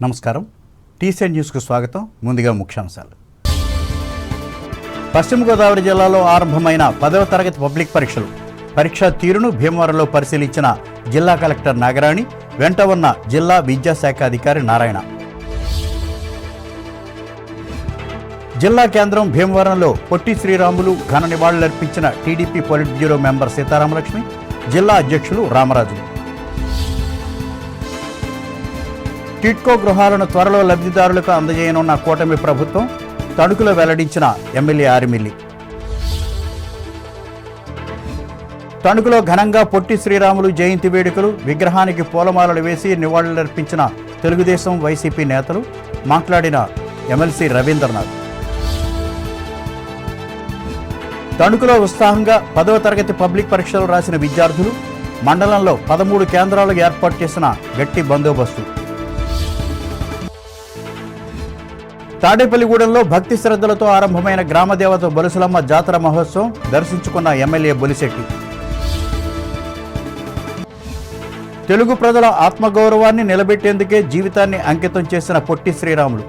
నమస్కారం. టీసీఎన్ న్యూస్కు స్వాగతం. ముందుగా ముఖ్యాంశాలు. పశ్చిమ గోదావరి జిల్లాలో ఆరంభమైన 10వ తరగతి పబ్లిక్ పరీక్షలు. పరీక్షా తీరును భీమవరంలో పరిశీలించిన జిల్లా కలెక్టర్ నాగరాణి, వెంట ఉన్న జిల్లా విద్యాశాఖ అధికారి నారాయణ. జిల్లా కేంద్రం భీమవరంలో పొట్టి శ్రీరాములు ఘన నివాళులర్పించిన TDP politburo member Sitaramalakshmi, జిల్లా అధ్యక్షులు రామరాజు. టిడ్కో గృహాలను త్వరలో లబ్ధిదారులకు అందజేయనున్న కూటమి ప్రభుత్వం, తణుకులో వెల్లడించిన ఎమ్మెల్యే ఆరిమిల్లి. తణుకులో ఘనంగా పొట్టి శ్రీరాములు జయంతి వేడుకలు. విగ్రహానికి పూలమాలలు వేసి నివాళులర్పించిన తెలుగుదేశం వైసీపీ నేతలు. మాట్లాడిన ఎమ్మెల్సీ రవీంద్రనాథ్. తణుకులో ఉత్సాహంగా 10వ తరగతి పబ్లిక్ పరీక్షలు రాసిన విద్యార్థులు. మండలంలో 13 కేంద్రాలు ఏర్పాటు చేసిన గట్టి బందోబస్తు. తాడేపల్లిగూడెంలో భక్తి శ్రద్ధలతో ఆరంభమైన గ్రామదేవత బొలుసులమ్మ జాతర మహోత్సవం దర్శించుకున్న ఎమ్మెల్యే బొలిశెట్టి. తెలుగు ప్రజల ఆత్మగౌరవాన్ని నిలబెట్టేందుకే జీవితాన్ని అంకితం చేసిన పొట్టి శ్రీరాములు.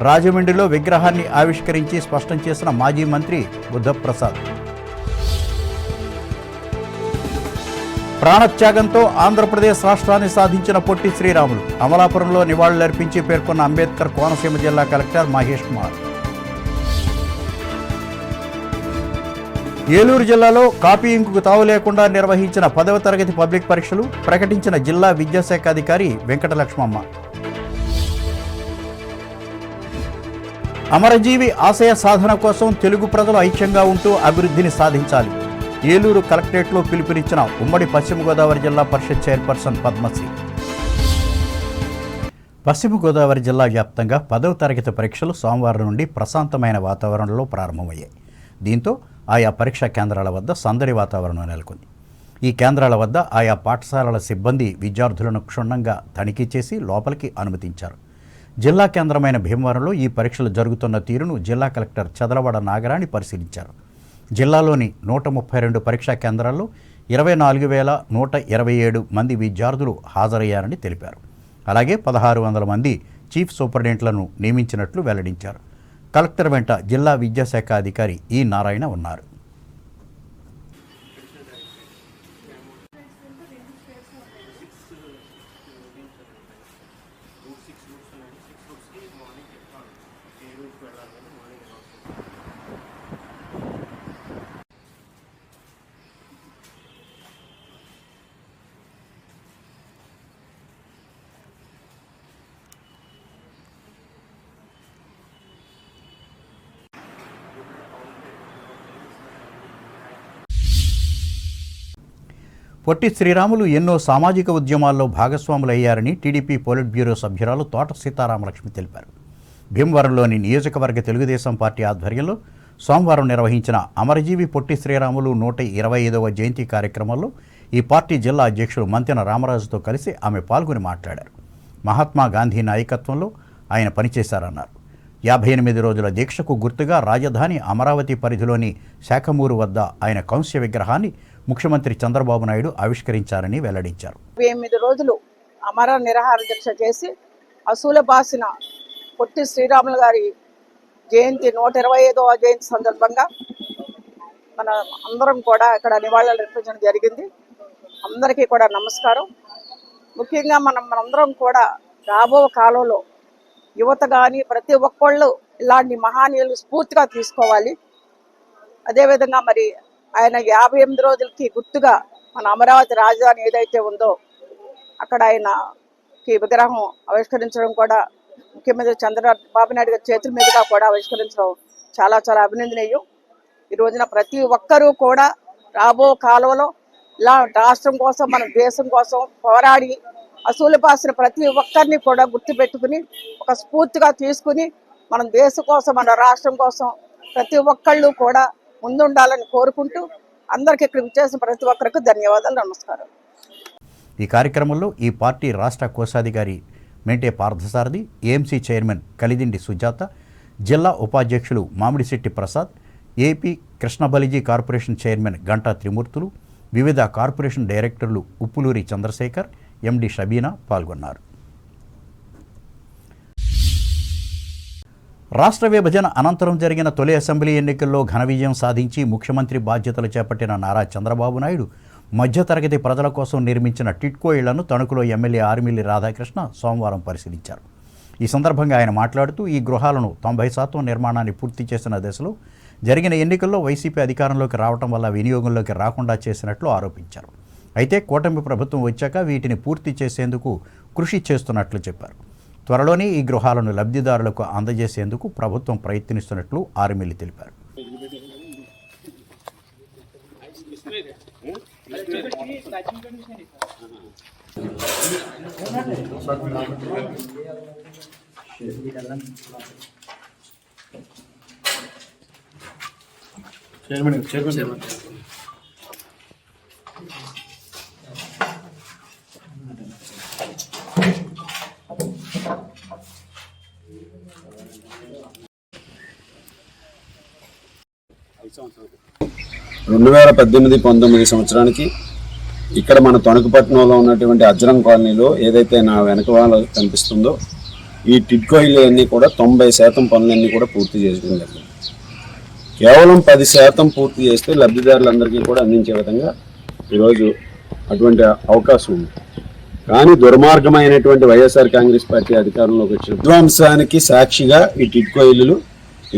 రాజమండ్రిలో విగ్రహాన్ని ఆవిష్కరించి స్పష్టం చేసిన మాజీ మంత్రి బుద్ధప్రసాద్. ప్రాణత్యాగంతో ఆంధ్రప్రదేశ్ రాష్ట్రాన్ని సాధించిన పొట్టి శ్రీరాములు. అమలాపురంలో నివాళులర్పించి పేర్కొన్న అంబేద్కర్ కోనసీమ జిల్లా కలెక్టర్ మహేష్ కుమార్. ఏలూరు జిల్లాలో కాపీ ఇంకుకు తావు లేకుండా నిర్వహించిన 10వ తరగతి పబ్లిక్ పరీక్షలు ప్రకటించిన జిల్లా విద్యాశాఖ అధికారి వెంకటలక్ష్మమ్మ. అమరజీవి ఆశయ సాధన కోసం తెలుగు ప్రజలు ఐక్యంగా ఉంటూ అభివృద్ధిని సాధించాలి. ఏలూరు కలెక్టరేట్లో పిలుపునిచ్చిన ఉమ్మడి పశ్చిమ గోదావరి జిల్లా పరిషత్ చైర్పర్సన్ పద్మశ్రీ. పశ్చిమ గోదావరి జిల్లా వ్యాప్తంగా 10వ తరగతి పరీక్షలు సోమవారం నుండి ప్రశాంతమైన వాతావరణంలో ప్రారంభమయ్యాయి. దీంతో ఆయా పరీక్షా కేంద్రాల వద్ద సందడి వాతావరణం నెలకొంది. ఈ కేంద్రాల వద్ద ఆయా పాఠశాలల సిబ్బంది విద్యార్థులను క్షుణ్ణంగా తనిఖీ చేసి లోపలికి అనుమతించారు. జిల్లా కేంద్రమైన భీమవరంలో ఈ పరీక్షలు జరుగుతున్న తీరును జిల్లా కలెక్టర్ చదలవాడ నాగరాణి పరిశీలించారు. జిల్లాలోని 132 పరీక్షా కేంద్రాల్లో 24,127 మంది విద్యార్థులు హాజరయ్యారని తెలిపారు. అలాగే 1,600 మంది చీఫ్ సూపరింటెండెంట్లను నియమించినట్లు వెల్లడించారు. కలెక్టర్ వెంట జిల్లా విద్యాశాఖ అధికారి ఈ నారాయణ ఉన్నారు. పొట్టి శ్రీరాములు ఎన్నో సామాజిక ఉద్యమాల్లో భాగస్వాములయ్యారని టీడీపీ పొలిట్ బ్యూరో సభ్యురాలు తోట సీతారామలక్ష్మి తెలిపారు. భీమవరంలోని నియోజకవర్గ తెలుగుదేశం పార్టీ ఆధ్వర్యంలో సోమవారం నిర్వహించిన అమరజీవి పొట్టి శ్రీరాములు 125వ జయంతి కార్యక్రమంలో ఈ పార్టీ జిల్లా అధ్యక్షుడు మంతెన రామరాజుతో కలిసి ఆమె పాల్గొని మాట్లాడారు. మహాత్మా గాంధీ నాయకత్వంలో ఆయన పనిచేశారన్నారు. 58 రోజుల దీక్షకు గుర్తుగా రాజధాని అమరావతి పరిధిలోని శాఖమూరు వద్ద ఆయన కౌంస్య విగ్రహాన్ని ముఖ్యమంత్రి చంద్రబాబు నాయుడు ఆవిష్కరించారని వెల్లడించారు. 8 రోజులు అమర నిరాహార దీక్ష చేసి అసూల బాసిన పొట్టి శ్రీరాములు గారి జయంతి 125వ జయంతి సందర్భంగా మన అందరం కూడా ఇక్కడ నివాళులు అర్పించడం జరిగింది. అందరికీ కూడా నమస్కారం. ముఖ్యంగా మనందరం కూడా రాబో కాలంలో యువత కానీ ప్రతి ఒక్కళ్ళు ఇలాంటి మహానీయులు స్ఫూర్తిగా తీసుకోవాలి. అదేవిధంగా మరి ఆయన 58 రోజులకి గుర్తుగా మన అమరావతి రాజధాని ఏదైతే ఉందో అక్కడ ఆయనకి విగ్రహం ఆవిష్కరించడం కూడా ముఖ్యమంత్రి చంద్రబాబు నాయుడు గారి చేతుల మీదుగా కూడా ఆవిష్కరించడం చాలా చాలా అభినందనీయం. ఈ రోజున ప్రతి ఒక్కరూ కూడా రాబో కాలంలో ఇలా రాష్ట్రం కోసం మన దేశం కోసం పోరాడి అసూలు పాసిన ప్రతి ఒక్కరిని కూడా గుర్తుపెట్టుకుని ఒక స్ఫూర్తిగా తీసుకుని మన దేశం కోసం మన రాష్ట్రం కోసం ప్రతి ఒక్కళ్ళు కూడా ముందుండాలని కోరుకుంటూ అందరికీ ఇక్కడ విచ్చేసిన ప్రతి ఒక్కరికి ధన్యవాదాలు, నమస్కారం. ఈ కార్యక్రమంలో ఈ పార్టీ రాష్ట్ర కోశాధికారి మెంటే పార్థసారథి, ఏఎంసీ చైర్మన్ కలిదిండి సుజాత, జిల్లా ఉపాధ్యక్షులు Mamidisetti Prasad, AP Krishnabaliji corporation chairman Ganta Trimurthulu, వివిధ కార్పొరేషన్ డైరెక్టర్లు ఉప్పులూరి చంద్రశేఖర్, ఎండి షబీనా పాల్గొన్నారు. రాష్ట్ర విభజన అనంతరం జరిగిన తొలి అసెంబ్లీ ఎన్నికల్లో ఘన విజయం సాధించి ముఖ్యమంత్రి బాధ్యతలు చేపట్టిన నారా చంద్రబాబు నాయుడు మధ్యతరగతి ప్రజల కోసం నిర్మించిన టిడ్కో ఇళ్లను తణుకులో ఎమ్మెల్యే ఆర్మిల్లి రాధాకృష్ణ సోమవారం పరిశీలించారు. ఈ సందర్భంగా ఆయన మాట్లాడుతూ ఈ గృహాలను 90% నిర్మాణాన్ని పూర్తి చేసిన దశలో జరిగిన ఎన్నికల్లో వైసీపీ అధికారంలోకి రావడం వల్ల వినియోగంలోకి రాకుండా చేసినట్లు ఆరోపించారు. అయితే కూటమి ప్రభుత్వం వచ్చాక వీటిని పూర్తి చేసేందుకు కృషి చేస్తున్నట్లు చెప్పారు. త్వరలోనే ఈ గృహాలను లబ్ధిదారులకు అందజేసేందుకు ప్రభుత్వం ప్రయత్నిస్తున్నట్లు ఆర్మిల్లి తెలిపారు. చైర్మన్ 2018-19 సంవత్సరానికి ఇక్కడ మన తణుకుపట్నంలో ఉన్నటువంటి అజ్రం కాలనీలో ఏదైతే నా వెనక వాళ్ళ కనిపిస్తుందో ఈ టిడ్కో ఇల్లు అన్నీ కూడా 90% పనులన్నీ కూడా పూర్తి చేయడం జరిగింది. కేవలం 10% పూర్తి చేస్తే లబ్ధిదారులందరికీ కూడా అందించే విధంగా ఈరోజు అటువంటి అవకాశం ఉంది. కానీ దుర్మార్గమైనటువంటి వైఎస్ఆర్ కాంగ్రెస్ పార్టీ అధికారంలోకి వచ్చిన విధ్వంసానికి సాక్షిగా ఈ టిడ్కో ఇల్లులు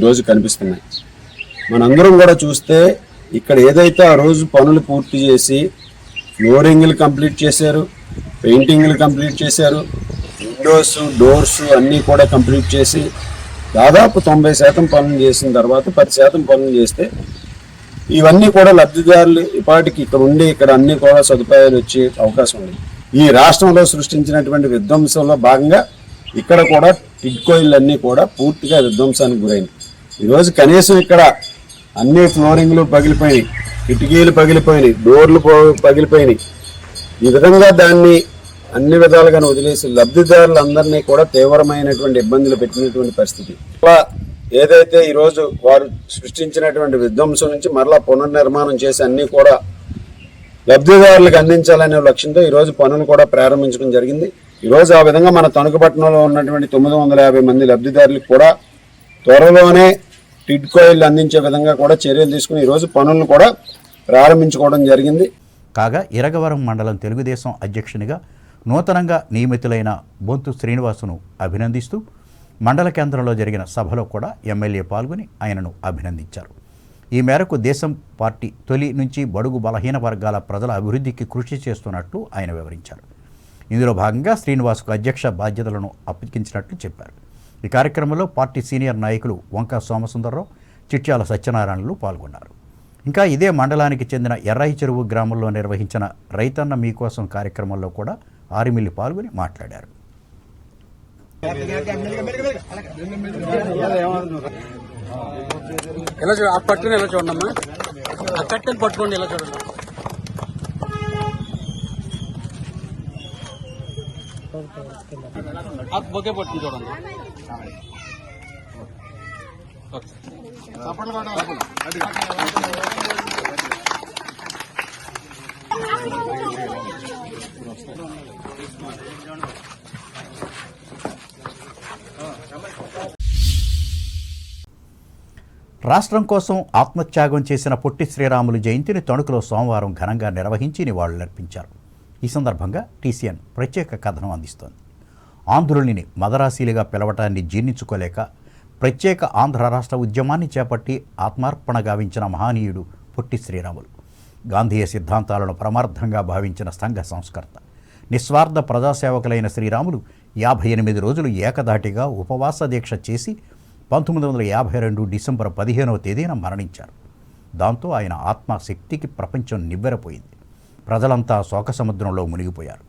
ఈరోజు కనిపిస్తున్నాయి. మనందరం కూడా చూస్తే ఇక్కడ ఏదైతే ఆ రోజు పనులు పూర్తి చేసి ఫ్లోరింగ్లు కంప్లీట్ చేశారు, పెయింటింగ్లు కంప్లీట్ చేశారు, విండోస్ డోర్స్ అన్నీ కూడా కంప్లీట్ చేసి దాదాపు 90% పనులు చేసిన తర్వాత 10% పనులు చేస్తే ఇవన్నీ కూడా లబ్ధిదారులు ఇప్పటికి ఇక్కడ ఉండి ఇక్కడ అన్ని కూడా సదుపాయాలు వచ్చే అవకాశం ఉంది. ఈ రాష్ట్రంలో సృష్టించినటువంటి విధ్వంసంలో భాగంగా ఇక్కడ కూడా టిడ్కో ఇళ్ళు అన్నీ కూడా పూర్తిగా విధ్వంసానికి గురైంది. ఈరోజు కనీసం ఇక్కడ అన్ని ఫ్లోరింగ్లు పగిలిపోయినాయి, కిటికీలు పగిలిపోయినాయి, డోర్లు పగిలిపోయినాయి. ఈ విధంగా దాన్ని అన్ని విధాలుగా వదిలేసి లబ్ధిదారులందరినీ కూడా తీవ్రమైనటువంటి ఇబ్బందులు పెట్టినటువంటి పరిస్థితి. అలా ఏదైతే ఈరోజు వారు సృష్టించినటువంటి విధ్వంసం నుంచి మరలా పునర్నిర్మాణం చేసి అన్నీ కూడా లబ్ధిదారులకు అందించాలనే లక్ష్యంతో ఈరోజు పనులు కూడా ప్రారంభించడం జరిగింది. ఈరోజు ఆ విధంగా మన తణుకుపట్నంలో ఉన్నటువంటి 950 మంది లబ్ధిదారులకు కూడా త్వరలోనే టిడ్కో ఇళ్ళు అందించే విధంగా కూడా చర్యలు తీసుకుని ఈరోజు పనులను కూడా ప్రారంభించుకోవడం జరిగింది. కాగా ఇరగవరం మండలం తెలుగుదేశం అధ్యక్షునిగా నూతనంగా నియమితులైన బొంతు శ్రీనివాసును అభినందిస్తూ మండల కేంద్రంలో జరిగిన సభలో కూడా ఎమ్మెల్యే పాల్గొని ఆయనను అభినందించారు. ఈ మేరకు దేశం పార్టీ తొలి నుంచి బడుగు బలహీన వర్గాల ప్రజల అభివృద్ధికి కృషి చేస్తున్నట్లు ఆయన వివరించారు. ఇందులో భాగంగా శ్రీనివాసుకు అధ్యక్ష బాధ్యతలను అప్పగించినట్లు చెప్పారు. ఈ కార్యక్రమంలో పార్టీ సీనియర్ నాయకులు వంక సోమసుందరరావు, చిట్యాల సత్యనారాయణలు పాల్గొన్నారు. ఇంకా ఇదే మండలానికి చెందిన ఎర్రాయి చెరువు గ్రామంలో నిర్వహించిన రైతన్న మీకోసం కార్యక్రమంలో కూడా ఆర్మిల్లి పాల్గొని మాట్లాడారు. పట్టుకుని ఎలా చూడమ్మా, ఆ కట్టెలు పట్టుకోండి ఎలా చూడండి. బొకే పట్టుకుని చూడండి. రాష్ట్రం కోసం ఆత్మత్యాగం చేసిన పొట్టి శ్రీరాములు జయంతిని తణుకులో సోమవారం ఘనంగా నిర్వహించి నివాళులర్పించారు. ఈ సందర్భంగా టీసీఎన్ ప్రత్యేక కథనం అందిస్తోంది. ఆంధ్రులని మదరాశీలుగా పిలవటాన్ని జీర్ణించుకోలేక ప్రత్యేక ఆంధ్ర రాష్ట్ర ఉద్యమాన్ని చేపట్టి ఆత్మార్పణ గావించిన మహనీయుడు పొట్టి శ్రీరాములు. గాంధీయ సిద్ధాంతాలను పరమార్థంగా భావించిన సంఘ సంస్కర్త. నిస్వార్థ ప్రజాసేవకులైన శ్రీరాములు 58 రోజులు ఏకధాటిగా ఉపవాస దీక్ష చేసి 1952 డిసెంబర్ 15వ తేదీన మరణించారు. దాంతో ఆయన ఆత్మశక్తికి ప్రపంచం నివ్వెరపోయింది. ప్రజలంతా శోకసముద్రంలో మునిగిపోయారు.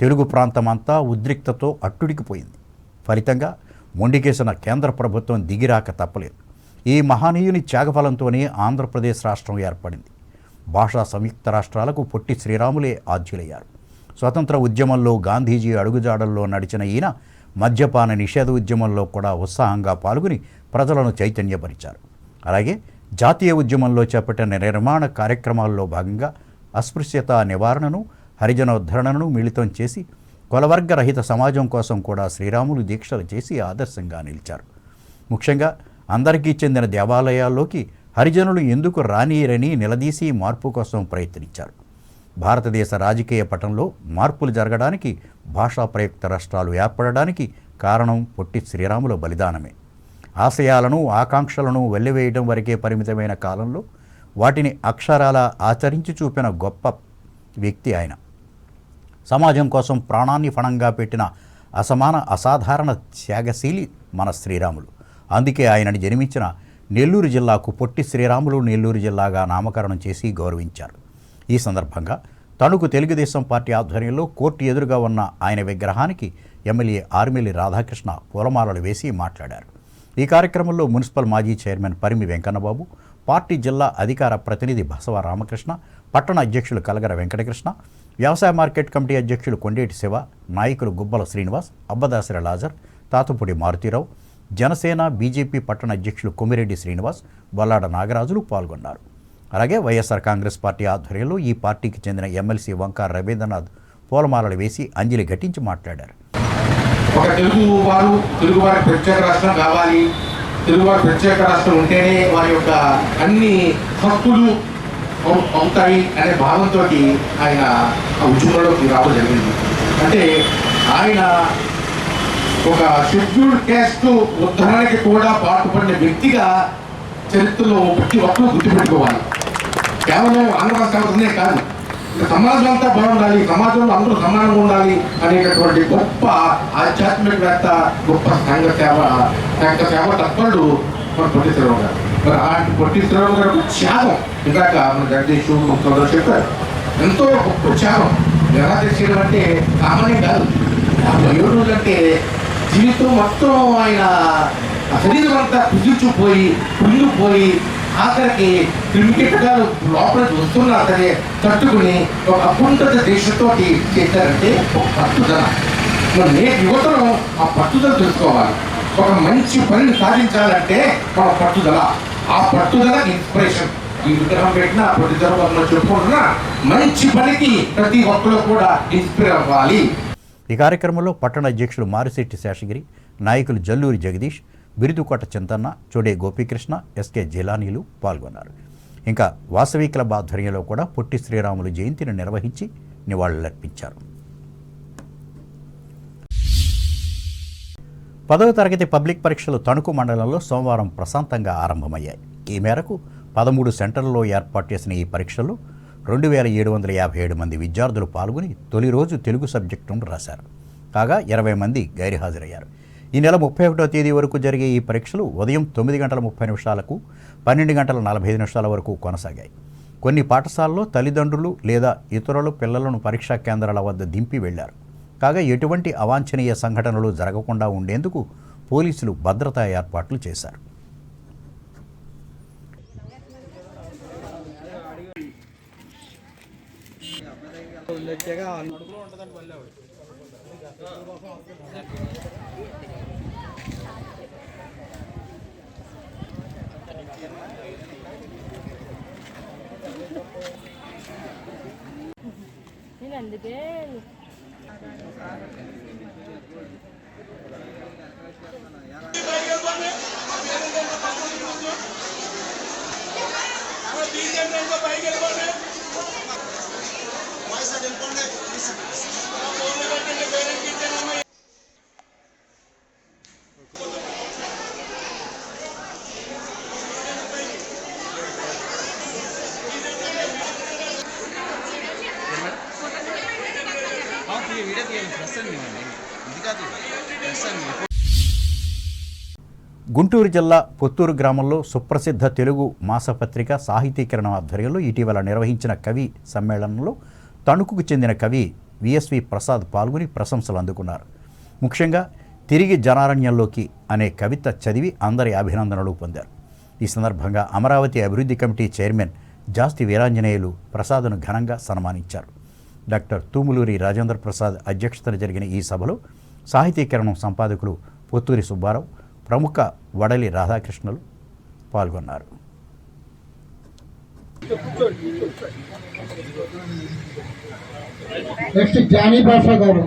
తెలుగు ప్రాంతమంతా ఉద్రిక్తతో అట్టుడికిపోయింది. ఫలితంగా మొండికేసిన కేంద్ర ప్రభుత్వం దిగిరాక తప్పలేదు. ఈ మహనీయుని త్యాగఫలంతోనే ఆంధ్రప్రదేశ్ రాష్ట్రం ఏర్పడింది. భాషా సంయుక్త రాష్ట్రాలకు పొట్టి శ్రీరాములే ఆద్యులయ్యారు. స్వతంత్ర ఉద్యమంలో గాంధీజీ అడుగుజాడల్లో నడిచిన ఈయన మద్యపాన నిషేధ ఉద్యమంలో కూడా ఉత్సాహంగా పాల్గొని ప్రజలను చైతన్యపరిచారు. అలాగే జాతీయ ఉద్యమంలో చేపట్టిన నిర్మాణ కార్యక్రమాల్లో భాగంగా అస్పృశ్యత నివారణను, హరిజనోద్ధరణను మిళితం చేసి కులవర్గ రహిత సమాజం కోసం కూడా శ్రీరాములు దీక్షలు చేసి ఆదర్శంగా నిలిచారు. ముఖ్యంగా అందరికీ చెందిన దేవాలయాల్లోకి హరిజనులు ఎందుకు రానియరని నిలదీసి మార్పు కోసం ప్రయత్నించారు. భారతదేశ రాజకీయ పటంలో మార్పులు జరగడానికి, భాషా ప్రయుక్త రాష్ట్రాలు ఏర్పడడానికి కారణం పొట్టి శ్రీరాముల బలిదానమే. ఆశయాలను, ఆకాంక్షలను వెల్లివేయడం వరకే పరిమితమైన కాలంలో వాటిని అక్షరాల ఆచరించి చూపిన గొప్ప వ్యక్తి ఆయన. సమాజం కోసం ప్రాణాన్ని ఫణంగా పెట్టిన అసాధారణ త్యాగశీలి మన శ్రీరాములు. అందుకే ఆయనని జన్మించిన నెల్లూరు జిల్లాకు పొట్టి శ్రీరాములు నెల్లూరు జిల్లాగా నామకరణం చేసి గౌరవించారు. ఈ సందర్భంగా తణుకు తెలుగుదేశం పార్టీ ఆధ్వర్యంలో కోర్టు ఎదురుగా ఉన్న ఆయన విగ్రహానికి ఎమ్మెల్యే ఆర్మిల్లి రాధాకృష్ణ పూలమాలలు వేసి మాట్లాడారు. ఈ కార్యక్రమంలో మున్సిపల్ మాజీ చైర్మన్ పరిమి వెంకన్నబాబు, పార్టీ జిల్లా అధికార ప్రతినిధి బసవ రామకృష్ణ, పట్టణ అధ్యక్షులు కలగర వెంకటకృష్ణ, వ్యవసాయ మార్కెట్ కమిటీ అధ్యక్షులు కొండేటి శివ, నాయకులు గుబ్బల శ్రీనివాస్, అబ్బదాసర లాజర్, తాతపూడి మారుతీరావు, జనసేన బీజేపీ పట్టణ అధ్యక్షులు కొమిరెడ్డి శ్రీనివాస్, బొల్లాడ నాగరాజులు పాల్గొన్నారు. అలాగే వైఎస్ఆర్ కాంగ్రెస్ పార్టీ ఆధ్వర్యంలో ఈ పార్టీకి చెందిన ఎమ్మెల్సీ వంకార రవీంద్రనాథ్ పూలమాలలు వేసి అంజలి ఘటించి మాట్లాడారు. ఒక తెలుగువారి ప్రత్యేక రాష్ట్రం కావాలి, తెలుగువారి ప్రత్యేక రాష్ట్రం ఉంటేనే వారి యొక్క అన్ని హక్కులు అవుతాయి అనే భావంతో ఆయన ఉద్యమంలోకి రావడం జరిగింది. అంటే ఆయన ఒక షెడ్యూల్డ్ క్యాస్ట్ ఉద్ధరణకి కూడా పాటుపడిన వ్యక్తిగా చరిత్రలో ప్రతి ఒక్కరూ గుర్తుపెట్టుకోవాలి. కేవలం ఆంధ్ర రాష్ట్రమే కాదు, సమాజం అంతా బాగుండాలి, సమాజంలో అందరూ సమానంగా ఉండాలి అనేటటువంటి గొప్ప ఆధ్యాత్మికవేత్త, గొప్ప సంఘ సేవ తత్పరుడు మన పొట్టి శ్రీరాములు గారు. మరి అలాంటి పొట్టి శ్రీరాములు గారు త్యాగం ఇందాక మన జగదీష్ సోదరు చెప్పారు. ఎంతో గొప్ప త్యాగం. ఎలా తెచ్చేయడం అంటే సామాన్యం కాదు. 7 రోజులు అంటే జీవితం మొత్తం ఆయన శరీరం అంతా కుదిర్చిపోయి కుంగిపోయి ఆఖరికి క్రిమికీటకాలు లోపల వస్తున్నా సరే తట్టుకుని ఒక అకుంఠిత దీక్షతో చేశారంటే ఒక పట్టుదల. మరి నేటి యువతలో ఆ పట్టుదల తెలుసుకోవాలి. ఒక మంచి పనిని సాధించాలంటే మన పట్టుదల, ఆ పట్టుదల ఇన్స్పిరేషన్. ఈ విగ్రహం పెట్టిన పొట్టి శ్రీరాములు చెప్పుకుంటున్నా మంచి పనికి ప్రతి ఒక్కరు కూడా ఇన్స్పైర్ అవ్వాలి. ఈ కార్యక్రమంలో పట్టణ అధ్యక్షులు మారిశెట్టి శేషగిరి, నాయకులు జల్లూరి జగదీష్, బిరుదుకోట చింతన్న, చోడే గోపీకృష్ణ, ఎస్కే జిలానీలు పాల్గొన్నారు. ఇంకా వాసవి క్లబ్ ఆధ్వర్యంలో కూడా పొట్టి శ్రీరాములు జయంతిని నిర్వహించి నివాళులర్పించారు. 10వ తరగతి పబ్లిక్ పరీక్షలు తణుకు మండలంలో సోమవారం ప్రశాంతంగా ఆరంభమయ్యాయి. ఈ మేరకు 13 సెంటర్లలో ఏర్పాటు చేసిన ఈ పరీక్షల్లో 2757 మంది విద్యార్థులు పాల్గొని తొలి రోజు తెలుగు సబ్జెక్టును రాశారు. కాగా 20 మంది గైర్హాజరయ్యారు. ఈ నెల 31వ తేదీ వరకు జరిగే ఈ పరీక్షలు ఉదయం 9:30 12:45 వరకు కొనసాగాయి. కొన్ని పాఠశాలల్లో తల్లిదండ్రులు లేదా ఇతరులు పిల్లలను పరీక్షా కేంద్రాల వద్ద దింపి వెళ్లారు. కాగా ఎటువంటి అవాంఛనీయ సంఘటనలు జరగకుండా ఉండేందుకు పోలీసులు భద్రతా ఏర్పాట్లు చేశారు. అందుకే గుంటూరు జిల్లా పొత్తూరు గ్రామంలో సుప్రసిద్ధ తెలుగు మాసపత్రిక సాహితీకరణం ఆధ్వర్యంలో ఇటీవల నిర్వహించిన కవి సమ్మేళనంలో తణుకుకు చెందిన కవి విఎస్వి ప్రసాద్ పాల్గొని ప్రశంసలు అందుకున్నారు. ముఖ్యంగా తిరిగి జనారణ్యంలోకి అనే కవిత చదివి అందరి అభినందనలు పొందారు. ఈ సందర్భంగా అమరావతి అభివృద్ధి కమిటీ చైర్మన్ జాస్తి వీరాంజనేయులు ప్రసాద్ను ఘనంగా సన్మానించారు. డాక్టర్ తూములూరి రాజేంద్ర ప్రసాద్ అధ్యక్షతన జరిగిన ఈ సభలో సాహితీకరణం సంపాదకులు పొత్తూరి సుబ్బారావు, ప్రముఖ వడలి రాధాకృష్ణలు పాల్గొన్నారు. నెక్స్ట్ జానీ బాషా గారు.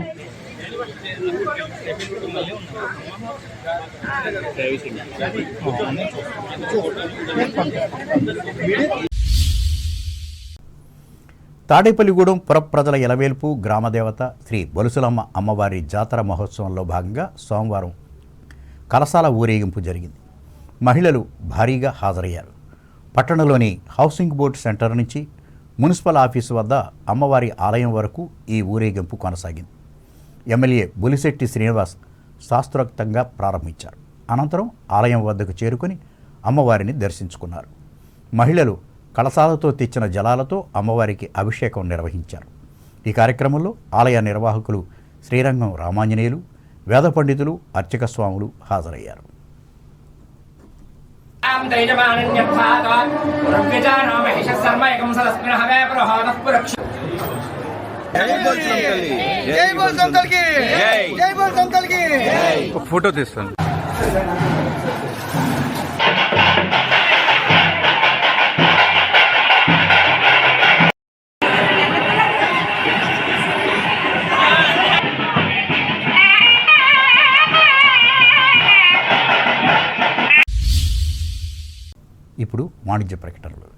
తాడేపల్లిగూడెం పుర ప్రజల ఎలవేల్పు గ్రామదేవత శ్రీ బొలుసులమ్మ అమ్మవారి జాతర మహోత్సవంలో భాగంగా సోమవారం కలశాల ఊరేగింపు జరిగింది. మహిళలు భారీగా హాజరయ్యారు. పట్టణంలోని హౌసింగ్ బోర్డు సెంటర్ నుంచి మున్సిపల్ ఆఫీసు వద్ద అమ్మవారి ఆలయం వరకు ఈ ఊరేగింపు కొనసాగింది. ఎమ్మెల్యే బులిశెట్టి శ్రీనివాస్ శాస్త్రోక్తంగా ప్రారంభించారు. అనంతరం ఆలయం వద్దకు చేరుకొని అమ్మవారిని దర్శించుకున్నారు. మహిళలు కలశాలతో తెచ్చిన జలాలతో అమ్మవారికి అభిషేకం నిర్వహించారు. ఈ కార్యక్రమంలో ఆలయ నిర్వాహకులు శ్రీరంగం రామాంజనేయులు, వేద పండితులు, అర్చక స్వాములు హాజరయ్యారు. ఫోటో తీస్తాను. ఇప్పుడు వాణిజ్య ప్రకటనలు.